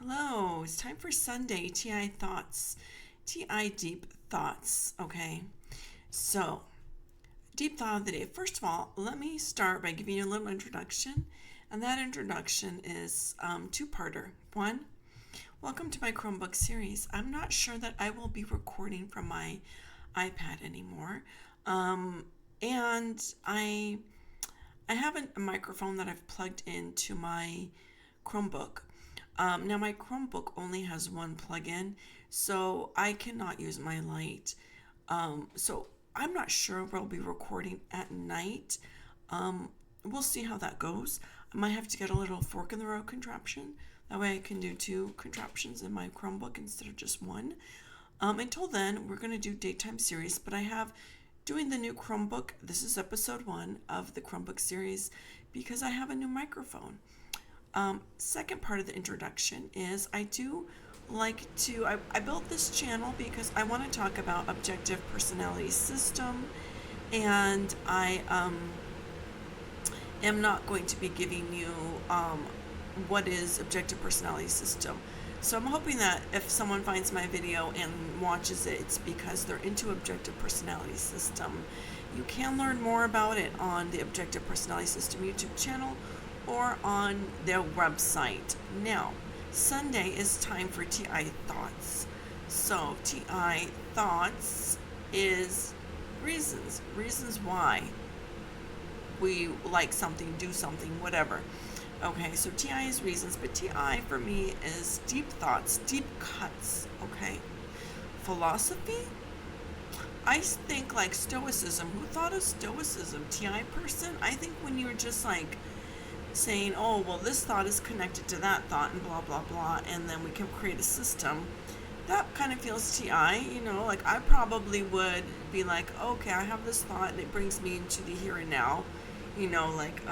Hello, it's time for Sunday TI Thoughts. TI Deep Thoughts, okay? So, deep thought of the day. First of all, let me start by giving you a little introduction. And that introduction is two-parter. One, welcome to my Chromebook series. I'm not sure that I will be recording from my iPad anymore. And I have a microphone that I've plugged into my Chromebook. Now my Chromebook only has one plug-in, so I cannot use my light. So I'm not sure if I'll be recording at night. We'll see how that goes. I might have to get a little fork in the road contraption. That way I can do two contraptions in my Chromebook instead of just one. Until then, we're going to do daytime series, but I have doing the new Chromebook. This is episode 1 of the Chromebook series because I have a new microphone. Second part of the introduction is I built this channel because I want to talk about objective personality system, and I am not going to be giving you what is objective personality system. So I'm hoping that if someone finds my video and watches it, it's because they're into objective personality system. You can learn more about it on the Objective Personality System YouTube channel or on their website. Now, Sunday is time for TI Thoughts. So, TI Thoughts is reasons why we like something, do something, whatever. Okay, so TI is reasons, but TI for me is deep thoughts, deep cuts, okay? Philosophy? I think like Stoicism. Who thought of Stoicism? TI person? I think when you're just like saying, oh, well, this thought is connected to that thought and blah, blah, blah, and then we can create a system, that kind of feels TI, like I probably would be like, okay, I have this thought and it brings me into the here and now, like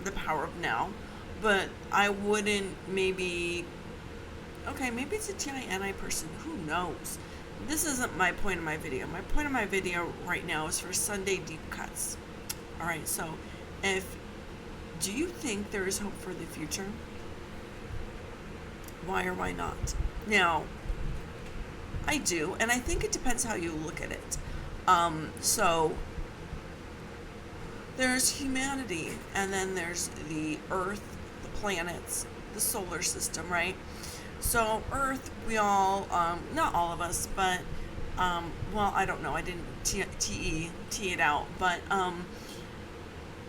the power of now. But I wouldn't maybe it's a TI-NI person, who knows? This isn't my point of my video. My point of my video right now is for Sunday deep cuts. Alright, so do you think there is hope for the future? Why or why not? Now, I do, and I think it depends how you look at it. So there's humanity, and then there's the Earth, the planets, the solar system, right? So Earth, we all, not all of us, but, well, I don't know, I didn't tee it out, but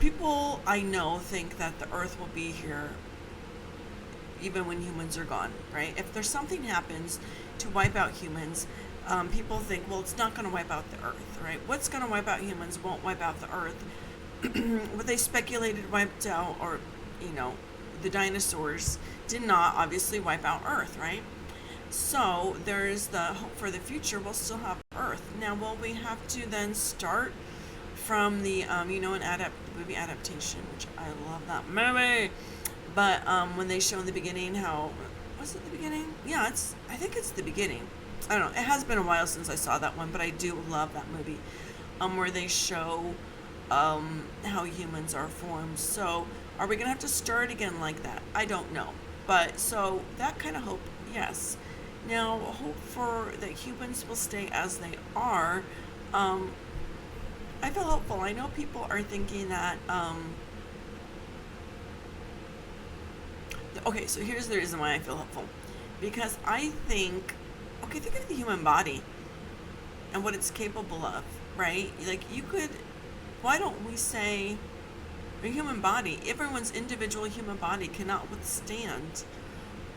people I know think that the Earth will be here even when humans are gone, right? If there's something happens to wipe out humans, people think, well, it's not going to wipe out the Earth, right? What's going to wipe out humans won't wipe out the Earth. What they speculated wiped out, or, the dinosaurs did not obviously wipe out Earth, right? So there's the hope for the future. We'll still have Earth. Now, will we have to then start from the, movie adaptation, which I love that movie. But when they show in the beginning how, was it the beginning? Yeah, I think it's the beginning. I don't know. It has been a while since I saw that one, but I do love that movie. Where they show how humans are formed. So are we going to have to start again like that? I don't know. But so that kind of hope, yes. Now, hope for that humans will stay as they are. I feel hopeful. I know people are thinking that, okay, so here's the reason why I feel hopeful. Because I think, think of the human body and what it's capable of, right? Like, why don't we say the human body, everyone's individual human body cannot withstand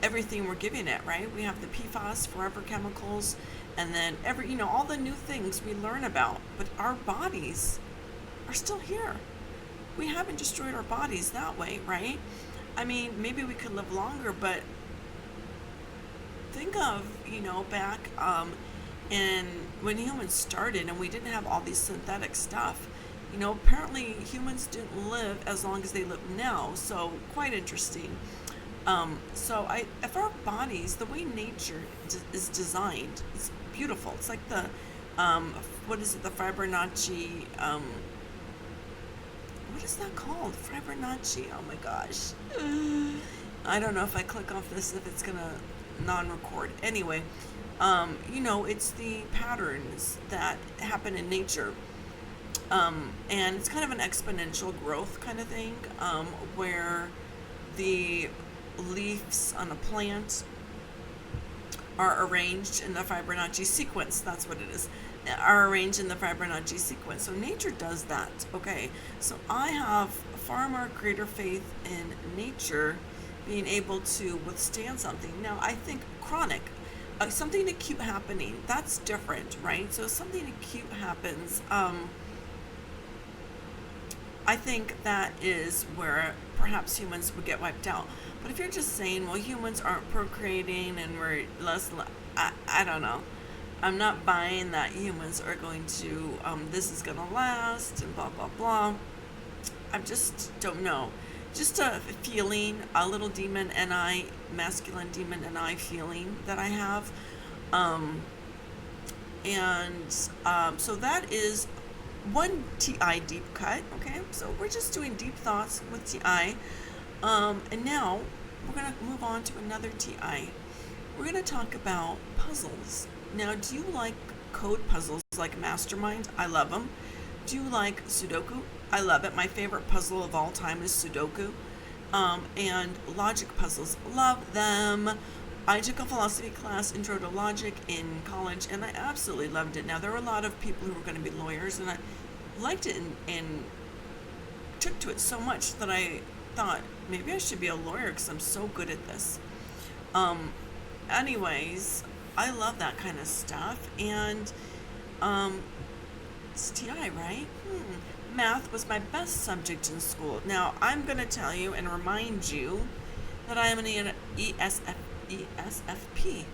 everything we're giving it, right? We have the PFAS, forever chemicals, and then all the new things we learn about, but our bodies are still here. We haven't destroyed our bodies that way, right? I mean, maybe we could live longer, but think of, back in when humans started and we didn't have all these synthetic stuff. Apparently humans didn't live as long as they live now, so quite interesting. If our bodies, the way nature is designed, it's beautiful. It's like the, the Fibonacci, what is that called? Fibonacci, oh my gosh. I don't know if I click off this, if it's gonna non-record. Anyway, it's the patterns that happen in nature. And it's kind of an exponential growth kind of thing, where the leaves on a plant are arranged in the Fibonacci sequence. That's what it is. Are arranged in the Fibonacci sequence. So nature does that. Okay. So I have far more greater faith in nature being able to withstand something. Now I think chronic, something acute happening, that's different, right? So if something acute happens, I think that is where perhaps humans would get wiped out. But if you're just saying, well, humans aren't procreating and we're less, I don't know. I'm not buying that humans are going to, this is going to last and blah, blah, blah. I just don't know. Just a feeling, a little demon NI, masculine demon NI feeling that I have. So that is one TI deep cut. Okay, so we're just doing deep thoughts with TI. And now we're going to move on to another TI. We're going to talk about puzzles. Now, do you like code puzzles like Mastermind? I love them. Do you like Sudoku? I love it. My favorite puzzle of all time is Sudoku. And logic puzzles. Love them. I took a philosophy class, Intro to Logic, in college, and I absolutely loved it. Now, there were a lot of people who were going to be lawyers, and I liked it and took to it so much that I thought, maybe I should be a lawyer because I'm so good at this. Anyways, I love that kind of stuff, and it's TI, right? Math was my best subject in school. Now, I'm going to tell you and remind you that I am an ESFP,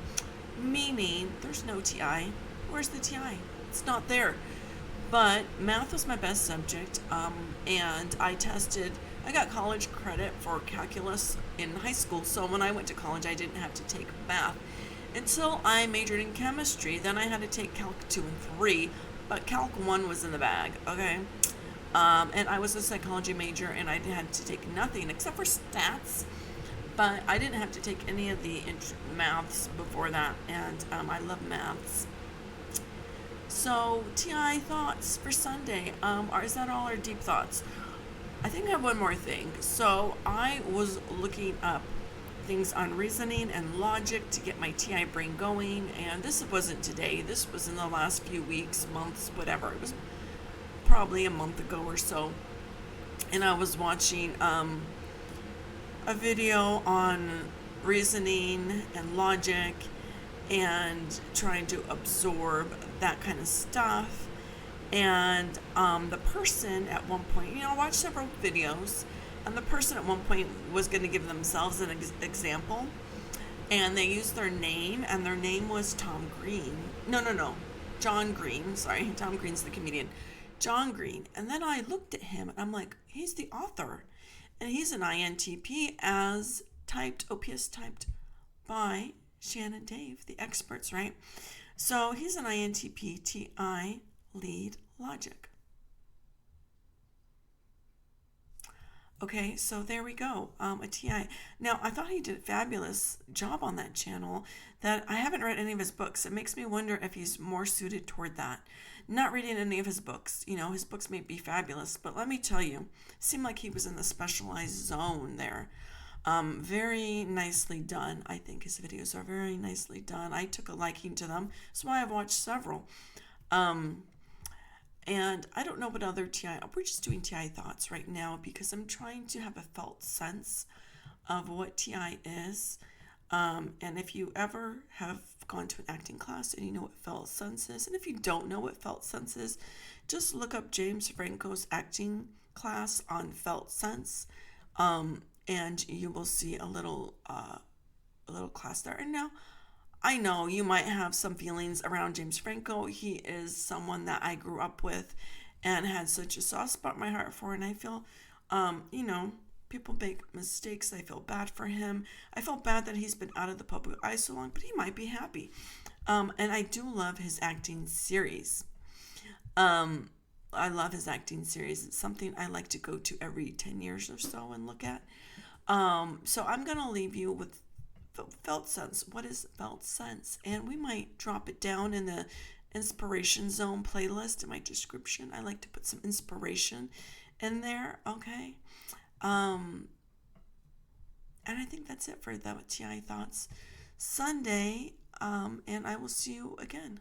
meaning there's no TI. Where's the TI? It's not there. But math was my best subject, and I got college credit for calculus in high school, so when I went to college, I didn't have to take math until I majored in chemistry. Then I had to take Calc 2 and 3, but Calc 1 was in the bag, okay? And I was a psychology major, and I had to take nothing except for stats, but I didn't have to take any of the maths before that, and I love maths. So, TI thoughts for Sunday. Is that all our deep thoughts? I think I have one more thing. So, I was looking up things on reasoning and logic to get my TI brain going, and this wasn't today. This was in the last few weeks, months, whatever. It was probably a month ago or so. And I was watching a video on reasoning and logic and trying to absorb that kind of stuff. And the person at one point, I watched several videos, and the person at one point was going to give themselves an example, and they used their name, and their name was Tom Green. No, John Green. Sorry, Tom Green's the comedian. John Green. And then I looked at him, and I'm like, he's the author, and he's an INTP as typed, OPS typed by Shannon Dave, the experts, right? So he's an INTP, TI, lead logic. Okay, so there we go, a TI. Now, I thought he did a fabulous job on that channel. That I haven't read any of his books. It makes me wonder if he's more suited toward that. Not reading any of his books. His books may be fabulous, but let me tell you, it seemed like he was in the specialized zone there. Very nicely done. I think his videos are very nicely done. I took a liking to them. That's why I've watched several. And I don't know what other TI, we're just doing TI thoughts right now because I'm trying to have a felt sense of what TI is. And if you ever have gone to an acting class and you know what felt sense is, and if you don't know what felt sense is, just look up James Franco's acting class on felt sense. And you will see a little class there. And now, I know you might have some feelings around James Franco. He is someone that I grew up with and had such a soft spot in my heart for. And I feel, people make mistakes. I feel bad for him. I felt bad that he's been out of the public eye so long, but he might be happy. And I do love his acting series. I love his acting series. It's something I like to go to every 10 years or so and look at. So I'm going to leave you with felt sense. What is felt sense? And we might drop it down in the inspiration zone playlist in my description. I like to put some inspiration in there. Okay. And I think that's it for the TI Thoughts Sunday. And I will see you again.